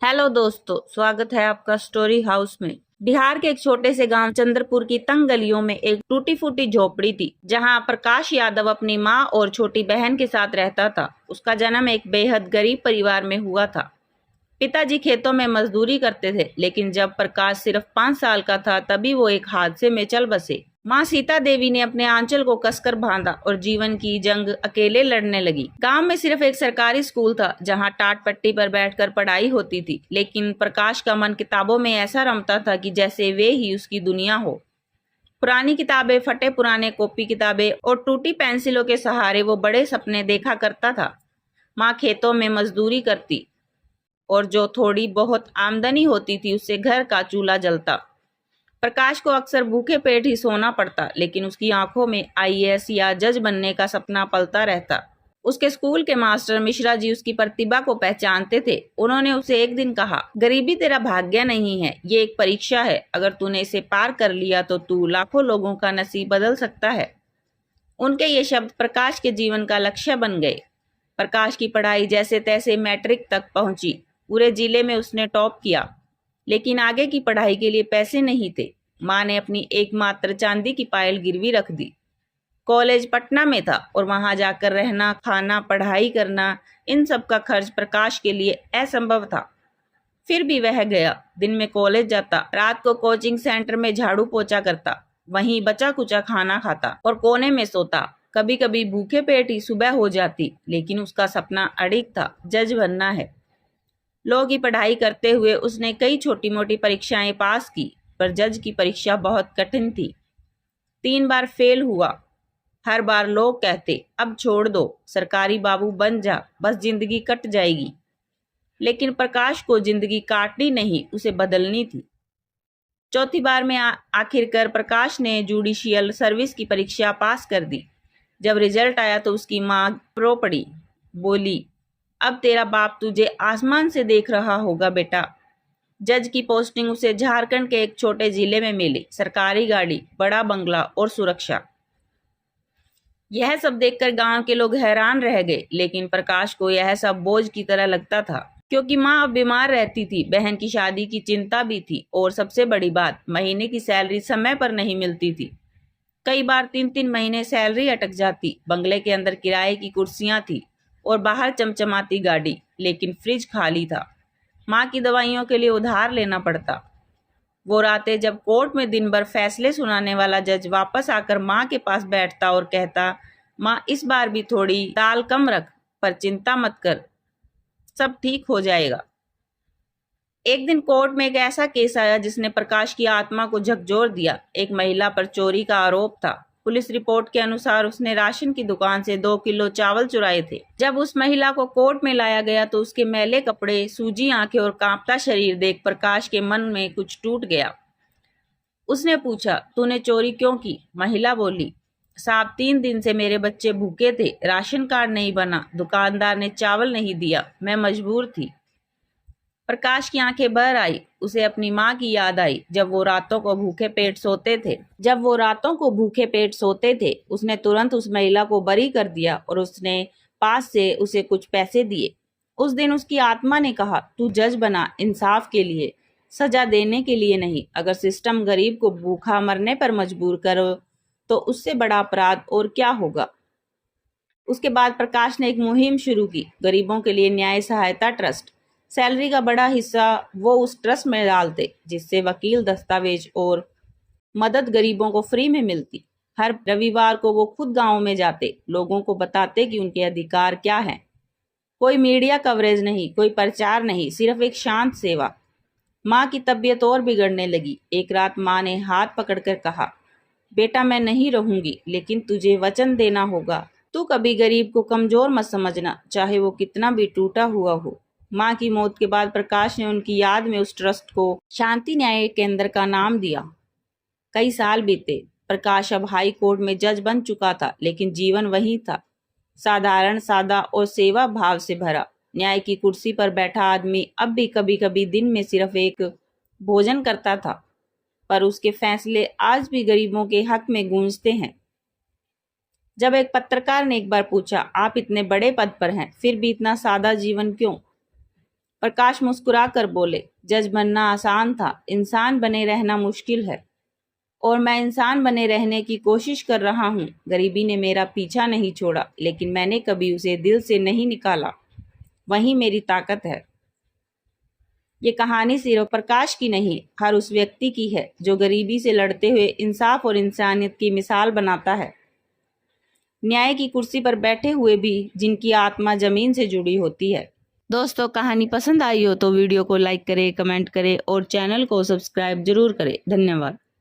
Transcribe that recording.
Hello दोस्तों, स्वागत है आपका स्टोरी हाउस में। बिहार के एक छोटे से गांव चंद्रपुर की तंग गलियों में एक टूटी फूटी झोपड़ी थी, जहां प्रकाश यादव अपनी मां और छोटी बहन के साथ रहता था। उसका जन्म एक बेहद गरीब परिवार में हुआ था। पिताजी खेतों में मजदूरी करते थे, लेकिन जब प्रकाश सिर्फ 5 साल का था तभी वो एक हादसे में चल बसे। माँ सीता देवी ने अपने आंचल को कसकर बांधा और जीवन की जंग अकेले लड़ने लगी। गांव में सिर्फ एक सरकारी स्कूल था जहां टाट पट्टी पर बैठकर पढ़ाई होती थी, लेकिन प्रकाश का मन किताबों में ऐसा रमता था कि जैसे वे ही उसकी दुनिया हो। पुरानी किताबें, फटे पुराने कॉपी किताबें और टूटी पेंसिलों के सहारे वो बड़े सपने देखा करता था। माँ खेतों में मजदूरी करती और जो थोड़ी बहुत आमदनी होती थी उससे घर का चूल्हा जलता। प्रकाश को अक्सर भूखे पेट ही सोना पड़ता, लेकिन उसकी आंखों में आईएएस या जज बनने का सपना पलता रहता। उसके स्कूल के मास्टर मिश्रा जी उसकी प्रतिभा को पहचानते थे। उन्होंने उसे एक दिन कहा, गरीबी तेरा भाग्य नहीं है, ये एक परीक्षा है। अगर तूने इसे पार कर लिया तो तू लाखों लोगों का नसीब बदल सकता है। उनके ये शब्द प्रकाश के जीवन का लक्ष्य बन गए। प्रकाश की पढ़ाई जैसे तैसे मैट्रिक तक पहुंची। पूरे जिले में उसने टॉप किया, लेकिन आगे की पढ़ाई के लिए पैसे नहीं थे। माँ ने अपनी एकमात्र चांदी की पायल गिरवी रख दी। कॉलेज पटना में था और वहां जाकर रहना, खाना, पढ़ाई करना, इन सब का खर्च प्रकाश के लिए असंभव था। फिर भी वह गया। दिन में कॉलेज जाता, रात को कोचिंग सेंटर में झाड़ू पोछा करता, वहीं बचा कुचा खाना खाता और कोने में सोता। कभी कभी भूखे पेट ही सुबह हो जाती, लेकिन उसका सपना अड़िग था, जज बनना है। लॉ की पढ़ाई करते हुए उसने कई छोटी मोटी परीक्षाएं पास की, पर जज की परीक्षा बहुत कठिन थी। 3 बार फेल हुआ। हर बार लोग कहते, अब छोड़ दो, सरकारी बाबू बन जा, बस जिंदगी कट जाएगी। लेकिन प्रकाश को जिंदगी काटनी नहीं, उसे बदलनी थी। चौथी बार में आखिरकार प्रकाश ने जुडिशियल सर्विस की परीक्षा पास कर दी। जब रिजल्ट आया तो उसकी माँ रो पड़ी, बोली, अब तेरा बाप तुझे आसमान से देख रहा होगा बेटा। जज की पोस्टिंग उसे झारखंड के एक छोटे जिले में मिली। सरकारी गाड़ी, बड़ा बंगला और सुरक्षा। यह सब देखकर गांव के लोग हैरान रह गए, लेकिन प्रकाश को यह सब बोझ की तरह लगता था, क्योंकि माँ अब बीमार रहती थी, बहन की शादी की चिंता भी थी और सबसे बड़ी बात, महीने की सैलरी समय पर नहीं मिलती थी। कई बार 3-3 महीने सैलरी अटक जाती। बंगले के अंदर किराए की कुर्सियां थी और बाहर चमचमाती गाड़ी, लेकिन फ्रिज खाली था। माँ की दवाइयों के लिए उधार लेना पड़ता। वो रातें जब कोर्ट में दिन भर फैसले सुनाने वाला जज वापस आकर माँ के पास बैठता और कहता, माँ इस बार भी थोड़ी दाल कम रख, पर चिंता मत कर, सब ठीक हो जाएगा। एक दिन कोर्ट में एक ऐसा केस आया जिसने प्रकाश की आत्मा को झकझोर दिया। एक महिला पर चोरी का आरोप था। पुलिस रिपोर्ट के अनुसार उसने राशन की दुकान से 2 किलो चावल चुराए थे। जब उस महिला को कोर्ट में लाया गया तो उसके मैले कपड़े, सूजी आंखें और कांपता शरीर देख प्रकाश के मन में कुछ टूट गया। उसने पूछा, तूने चोरी क्यों की? महिला बोली, साहब 3 दिन से मेरे बच्चे भूखे थे, राशन कार्ड नहीं बना, दुकानदार ने चावल नहीं दिया, मैं मजबूर थी। प्रकाश की आंखें भर आई। उसे अपनी माँ की याद आई, जब वो रातों को भूखे पेट सोते थे। उसने तुरंत उस महिला को बरी कर दिया और उसने पास से उसे कुछ पैसे दिए। उस दिन उसकी आत्मा ने कहा, तू जज बना, इंसाफ के लिए, सजा देने के लिए नहीं। अगर सिस्टम गरीब को भूखा मरने पर मजबूर करो तो उससे बड़ा अपराध और क्या होगा। उसके बाद प्रकाश ने एक मुहिम शुरू की, गरीबों के लिए न्याय सहायता ट्रस्ट। सैलरी का बड़ा हिस्सा वो उस ट्रस्ट में डालते, जिससे वकील, दस्तावेज और मदद गरीबों को फ्री में मिलती। हर रविवार को वो खुद गांव में जाते, लोगों को बताते कि उनके अधिकार क्या हैं। कोई मीडिया कवरेज नहीं, कोई प्रचार नहीं, सिर्फ एक शांत सेवा। माँ की तबीयत और बिगड़ने लगी। एक रात माँ ने हाथ पकड़कर कहा, बेटा मैं नहीं रहूंगी, लेकिन तुझे वचन देना होगा, तू कभी गरीब को कमजोर मत समझना, चाहे वो कितना भी टूटा हुआ हो। माँ की मौत के बाद प्रकाश ने उनकी याद में उस ट्रस्ट को शांति न्याय केंद्र का नाम दिया। कई साल बीते। प्रकाश अब हाई कोर्ट में जज बन चुका था, लेकिन जीवन वही था, साधारण, सादा और सेवा भाव से भरा। न्याय की कुर्सी पर बैठा आदमी अब भी कभी कभी दिन में सिर्फ एक भोजन करता था, पर उसके फैसले आज भी गरीबों के हक में गूंजते हैं। जब एक पत्रकार ने एक बार पूछा, आप इतने बड़े पद पर हैं, फिर भी इतना सादा जीवन क्यों? प्रकाश मुस्कुरा कर बोले, जज बनना आसान था, इंसान बने रहना मुश्किल है। और मैं इंसान बने रहने की कोशिश कर रहा हूँ। गरीबी ने मेरा पीछा नहीं छोड़ा, लेकिन मैंने कभी उसे दिल से नहीं निकाला। वही मेरी ताकत है। ये कहानी सिर्फ प्रकाश की नहीं, हर उस व्यक्ति की है जो गरीबी से लड़ते हुए इंसाफ और इंसानियत की मिसाल बनाता है। न्याय की कुर्सी पर बैठे हुए भी जिनकी आत्मा जमीन से जुड़ी होती है। दोस्तों, कहानी पसंद आई हो तो वीडियो को लाइक करें, कमेंट करें और चैनल को सब्सक्राइब जरूर करें। धन्यवाद।